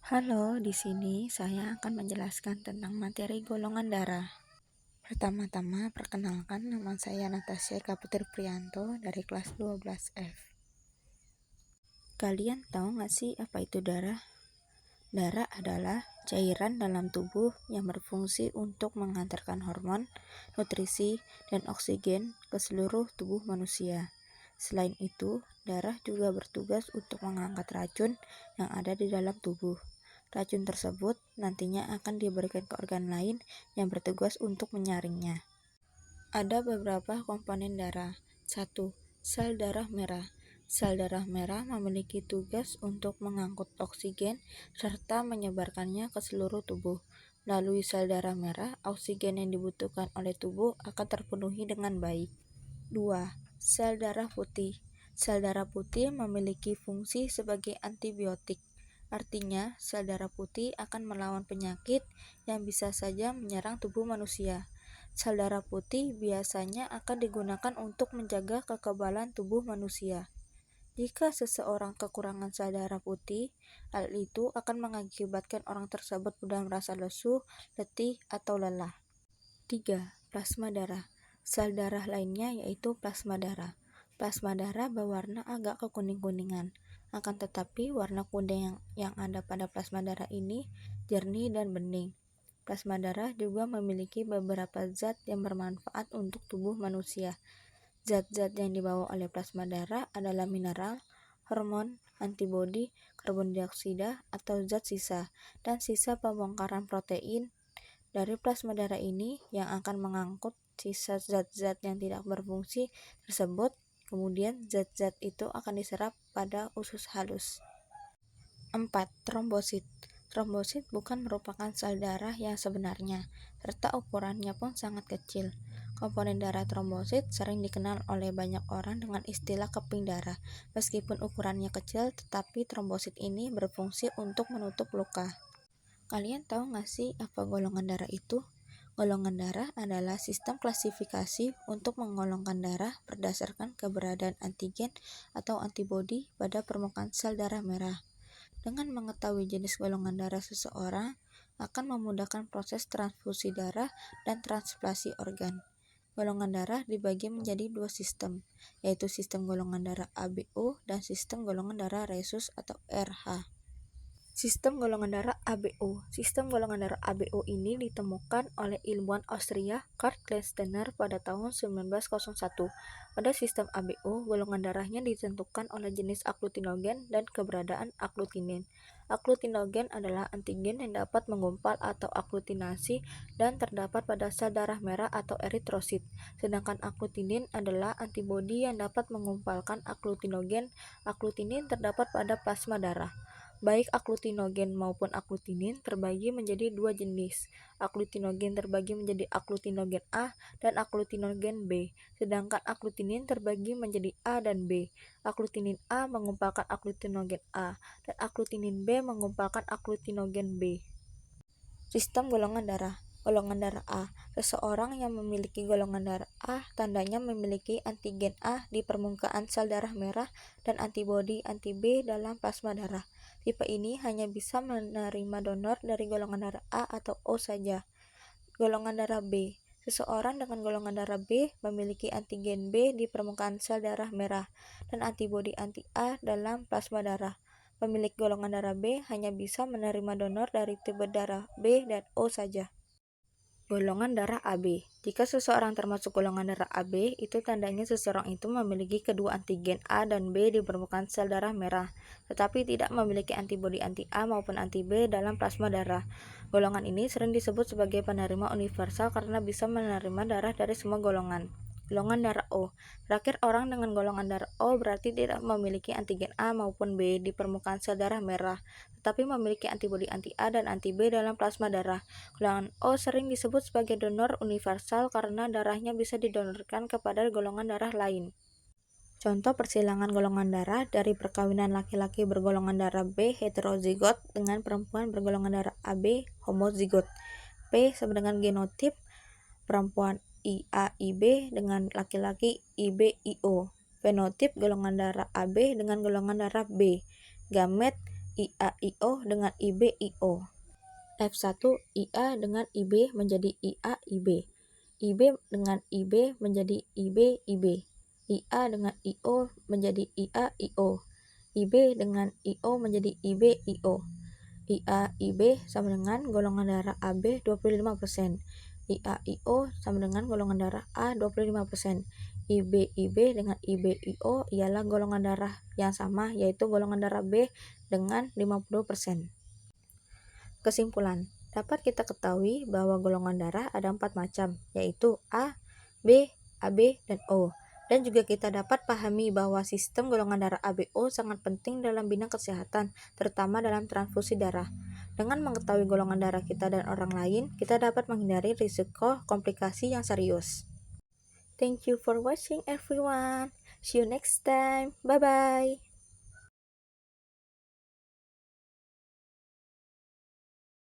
Halo, di sini saya akan menjelaskan tentang materi golongan darah. Pertama-tama, perkenalkan nama saya Natasha Eka Putri Priyanto dari kelas 12F. Kalian tahu nggak sih apa itu darah? Darah adalah cairan dalam tubuh yang berfungsi untuk mengantarkan hormon, nutrisi, dan oksigen ke seluruh tubuh manusia. Selain itu, darah juga bertugas untuk mengangkat racun yang ada di dalam tubuh. Racun tersebut nantinya akan diberikan ke organ lain yang bertugas untuk menyaringnya. Ada beberapa komponen darah. 1. Sel darah merah. Sel darah merah memiliki tugas untuk mengangkut oksigen serta menyebarkannya ke seluruh tubuh. Melalui sel darah merah, oksigen yang dibutuhkan oleh tubuh akan terpenuhi dengan baik. 2. Sel darah putih. Sel darah putih memiliki fungsi sebagai antibiotik. Artinya, sel darah putih akan melawan penyakit yang bisa saja menyerang tubuh manusia. Sel darah putih biasanya akan digunakan untuk menjaga kekebalan tubuh manusia. Jika seseorang kekurangan sel darah putih, hal itu akan mengakibatkan orang tersebut mudah merasa lesu, letih, atau lelah. 3. Plasma darah. Sel darah lainnya yaitu plasma darah. Plasma darah berwarna agak kekuning-kuningan. Akan tetapi warna kuning yang ada pada plasma darah ini jernih dan bening. Plasma darah juga memiliki beberapa zat yang bermanfaat untuk tubuh manusia. Zat-zat yang dibawa oleh plasma darah adalah mineral, hormon, antibodi, karbon dioksida atau zat sisa, dan sisa pembongkaran protein dari plasma darah ini yang akan mengangkut sisa zat-zat yang tidak berfungsi tersebut. Kemudian zat-zat itu akan diserap pada usus halus. 4. Trombosit. Trombosit bukan merupakan sel darah yang sebenarnya, serta ukurannya pun sangat kecil. Komponen darah trombosit sering dikenal oleh banyak orang dengan istilah keping darah. Meskipun ukurannya kecil, tetapi trombosit ini berfungsi untuk menutup luka. Kalian tahu nggak sih apa golongan darah itu? Golongan darah adalah sistem klasifikasi untuk menggolongkan darah berdasarkan keberadaan antigen atau antibodi pada permukaan sel darah merah. Dengan mengetahui jenis golongan darah seseorang akan memudahkan proses transfusi darah dan transplantasi organ. Golongan darah dibagi menjadi dua sistem, yaitu sistem golongan darah ABO dan sistem golongan darah rhesus atau RH. Sistem golongan darah ABO. Sistem golongan darah ABO ini ditemukan oleh ilmuwan Austria Karl Landsteiner pada tahun 1901. Pada sistem ABO, golongan darahnya ditentukan oleh jenis aglutinogen dan keberadaan aglutinin. Aglutinogen adalah antigen yang dapat menggumpal atau aglutinasi dan terdapat pada sel darah merah atau eritrosit. Sedangkan aglutinin adalah antibodi yang dapat mengumpalkan aglutinogen. Aglutinin terdapat pada plasma darah. Baik aglutinogen maupun aglutinin terbagi menjadi dua jenis. Aglutinogen terbagi menjadi aglutinogen A dan aglutinogen B, sedangkan aglutinin terbagi menjadi A dan B. Aglutinin A mengumpalkan aglutinogen A, dan aglutinin B mengumpalkan aglutinogen B. Sistem golongan darah. Golongan darah A. Seseorang yang memiliki golongan darah A tandanya memiliki antigen A di permukaan sel darah merah dan antibodi anti-B dalam plasma darah. Tipe ini hanya bisa menerima donor dari golongan darah A atau O saja. Golongan darah B. Seseorang dengan golongan darah B memiliki antigen B di permukaan sel darah merah dan antibodi anti-A dalam plasma darah. Pemilik golongan darah B hanya bisa menerima donor dari tipe darah B dan O saja. Golongan darah AB. Jika seseorang termasuk golongan darah AB, itu tandanya seseorang itu memiliki kedua antigen A dan B di permukaan sel darah merah, tetapi tidak memiliki antibodi anti-A maupun anti-B dalam plasma darah. Golongan ini sering disebut sebagai penerima universal karena bisa menerima darah dari semua golongan. Golongan darah O. Terakhir, orang dengan golongan darah O berarti tidak memiliki antigen A maupun B di permukaan sel darah merah, tetapi memiliki antibodi anti-A dan anti-B dalam plasma darah. Golongan O sering disebut sebagai donor universal karena darahnya bisa didonorkan kepada golongan darah lain. Contoh persilangan golongan darah dari perkawinan laki-laki bergolongan darah B heterozigot dengan perempuan bergolongan darah AB homozigot. P sama dengan genotip perempuan IA-IB dengan laki-laki IB-IO. Fenotip golongan darah AB dengan golongan darah B. Gamet IAIO dengan IBIO. F1 IA dengan IB menjadi IAIB. IB dengan IB menjadi IBIB. IA dengan IO menjadi IAIO. IB dengan IO menjadi IBIO. IAIB sama dengan golongan darah AB 25%. IAIO sama dengan golongan darah A 25%. IBIB dengan IBIO ialah golongan darah yang sama, yaitu golongan darah B dengan 50%. Kesimpulan, dapat kita ketahui bahwa golongan darah ada 4 macam, yaitu A, B, AB, dan O. Dan juga kita dapat pahami bahwa sistem golongan darah ABO sangat penting dalam bidang kesehatan, terutama dalam transfusi darah. Dengan mengetahui golongan darah kita dan orang lain, kita dapat menghindari risiko komplikasi yang serius. Thank you for watching everyone. See you next time. Bye-bye.